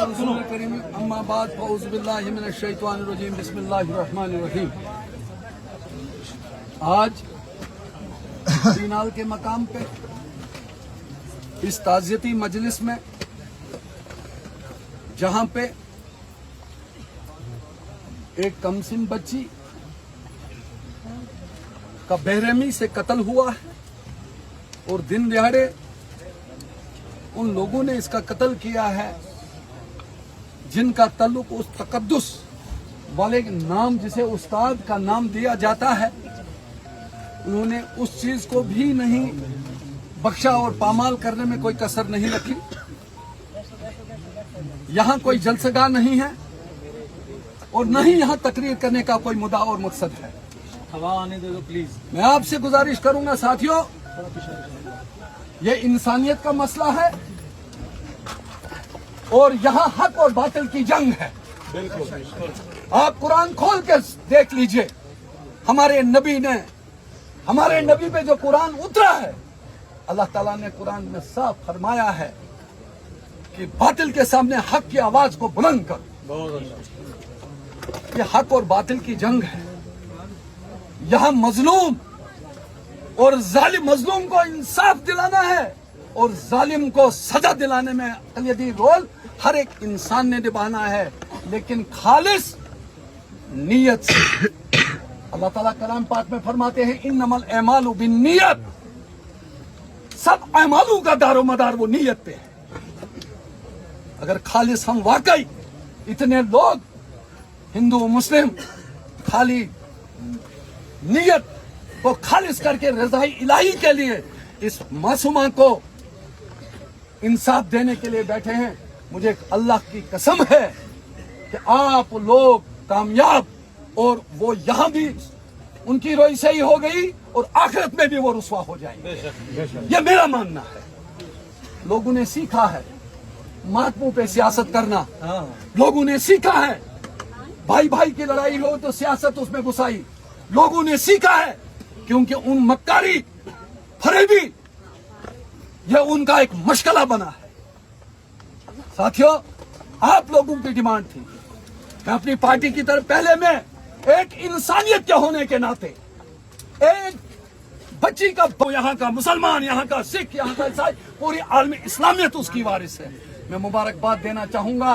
रसूल करीम अम्मा बाद फ़ौज़ु बिल्लाहि मिनश शैतानिर रजीम बिस्मिल्लाहिर रहमानिर रहीम। आज बीनाल के मकाम पे इस ताज़ियती मजलिस में जहां पे एक कमसिन बच्ची का बेरहमी से कत्ल हुआ है और दिन दिहाड़े उन लोगों ने इसका कत्ल किया है जिनका ताल्लुक उस तकद्दुस वाले नाम जिसे उस्ताद का नाम दिया जाता है, उन्होंने उस चीज को भी नहीं बख्शा और पामाल करने में कोई कसर नहीं रखी। यहाँ कोई जलसगाह नहीं है और न ही यहाँ तकरीर करने का कोई मुद्दा और मकसद है। हवा आने दे दो प्लीज। मैं आपसे गुजारिश करूंगा साथियों, ये इंसानियत का मसला है और यहाँ हक और बातिल की जंग है। आप कुरान खोल के देख लीजिए, हमारे नबी पे जो कुरान उतरा है, अल्लाह ताला ने कुरान में साफ फरमाया है कि बातिल के सामने हक की आवाज को बुलंद कर। ये हक और बातिल की जंग है। यहाँ मजलूम और जालिम, मजलूम को इंसाफ दिलाना है और जालिम को सजा दिलाने में अकलियती रोल हर एक इंसान ने निभाना है, लेकिन खालिस नीयत से। अल्लाह ताला कलाम पाक में फरमाते हैं इन्नमल अमालु बिन्नियत, सब अमालू का दारो मदार वो नीयत पे है। अगर खालिस हम वाकई इतने लोग हिंदू मुस्लिम खाली नीयत को खालिस करके रज़ाई इलाही के लिए इस मासूमा को इंसाफ देने के लिए बैठे हैं, मुझे अल्लाह की कसम है कि आप लोग कामयाब, और वो यहाँ भी उनकी रोई सही हो गई और आखिरत में भी वो रुसवा हो जाएंगे। ये मेरा मानना है। लोगों ने सीखा है मातमों पे सियासत करना, लोगों ने सीखा है भाई भाई की लड़ाई हो तो सियासत उसमें घुसाई, लोगों ने सीखा है क्योंकि उन मक्कारी फरेबी यह उनका एक मशगला बना है। साथियों, आप लोगों की डिमांड थी, मैं अपनी पार्टी की तरफ पहले मैं एक इंसानियत के होने के नाते एक बच्ची का, यहाँ का मुसलमान, यहाँ का सिख, यहाँ का ईसाई, पूरी आलमी इस्लामियत उसकी वारिस है। मैं मुबारकबाद देना चाहूंगा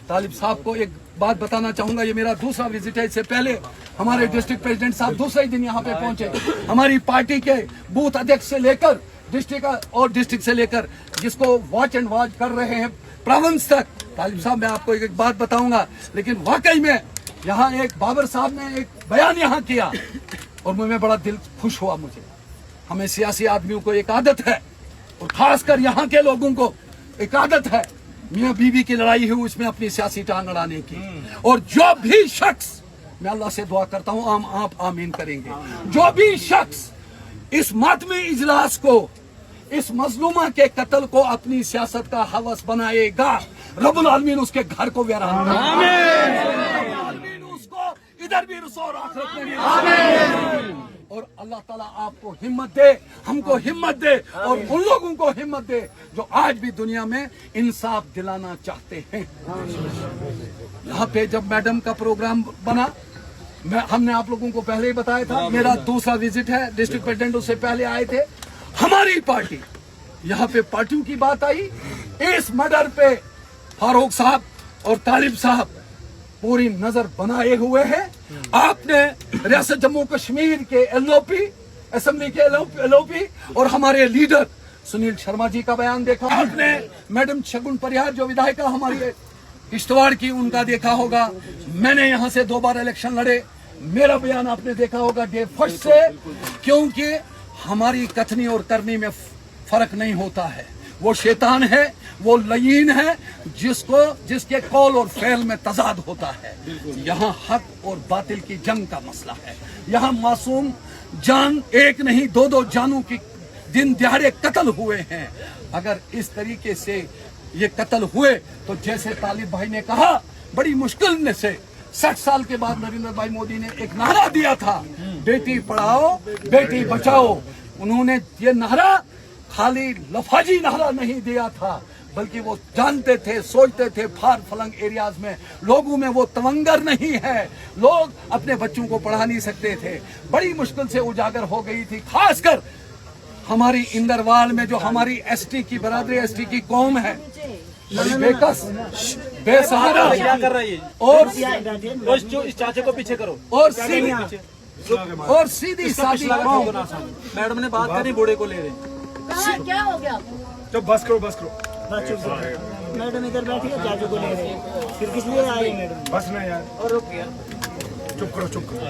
तालिब साहब को, एक बात बताना चाहूंगा, ये मेरा दूसरा विजिट है। इससे पहले हमारे डिस्ट्रिक्ट प्रेसिडेंट साहब दूसरे दिन यहाँ पे पहुंचे। हमारी पार्टी के बूथ अध्यक्ष से लेकर डिस्ट्रिक्ट से लेकर जिसको वॉच एंड वॉच कर रहे हैं प्रोविंस तक, तालिब साहब मैं आपको एक बात बताऊंगा, लेकिन वाकई में यहाँ एक बाबर साहब ने एक बयान यहाँ किया और मुझे बड़ा दिल खुश हुआ। मुझे, हमें सियासी आदमियों को एक आदत है और खासकर यहाँ के लोगों को एक आदत है मियाँ बीवी की लड़ाई हुई उसमें अपनी सियासी टांग अड़ाने की। और जो भी शख्स, मैं अल्लाह से दुआ करता हूँ आप आमीन करेंगे, जो भी शख्स इस मातमी इजलास को, इस मजलूमा के कत्ल को अपनी सियासत का हवस बनाएगा, रब्बुल आलमीन उसके घर को वीरान आमीन, उसको इधर भी रुसवा और आखिरत में भी आमीन। और अल्लाह ताला आपको हिम्मत दे, हमको हिम्मत दे और उन लोगों को हिम्मत दे जो आज भी दुनिया में इंसाफ दिलाना चाहते हैं। यहाँ पे जब मैडम का प्रोग्राम बना, हमने आप लोगों को पहले ही बताया था, मेरा दूसरा विजिट है, डिस्ट्रिक्ट प्रेसिडेंट उससे पहले आए थे। हमारी पार्टी, यहाँ पे पार्टियों की बात आई, इस मर्डर पे फारूक साहब और तालिब साहब पूरी नजर बनाए हुए हैं। आपने रियासत जम्मू कश्मीर के एलओपी, असेंबली के एलओपी और हमारे लीडर सुनील शर्मा जी का बयान देखा। आपने मैडम शगुन परिहार जो विधायिका हमारी किश्तवाड़ की, उनका देखा होगा। मैंने यहाँ से 2 बार इलेक्शन लड़े, मेरा बयान आपने देखा होगा डे फर्स्ट से, क्योंकि हमारी कथनी और करनी में फर्क नहीं होता है। वो शैतान है, वो लयीन है जिसके कौल और फेल में तजाद होता है। यहाँ हक और बातिल की जंग का मसला है। यहाँ मासूम जान, एक नहीं 2-2 जानों की दिन दिहाड़े कत्ल हुए हैं। अगर इस तरीके से ये कत्ल हुए तो जैसे तालिब भाई ने कहा, बड़ी मुश्किल से 60 साल के बाद नरेंद्र भाई मोदी ने एक नारा दिया था, बेटी पढ़ाओ बेटी बचाओ। उन्होंने ये नारा खाली लफाजी नारा नहीं दिया था, बल्कि वो जानते थे, सोचते थे फार फलंग एरियाज में लोगों में वो तवंगर नहीं है, लोग अपने बच्चों को पढ़ा नहीं सकते थे। बड़ी मुश्किल से उजागर हो गई थी, खासकर हमारी इंदरवाल में जो हमारी एसटी की बरादरी, एसटी की कौम है, बड़ी बेकस, बेसहारा क्या कर रहा है ये? और इस चाचे को पीछे करो। और सीधी सादी कौम। मैडम ने बात करी, बूढ़े को ले रहे। क्या हो गया आपको? तो बस करो बस करो। बस चुप करो। मैडम इधर बैठी है, चाचू को ले रहे हैं। फिर किस लिए आई मैडम? बस ना यार, और रुक गया। चुप करो चुप करो।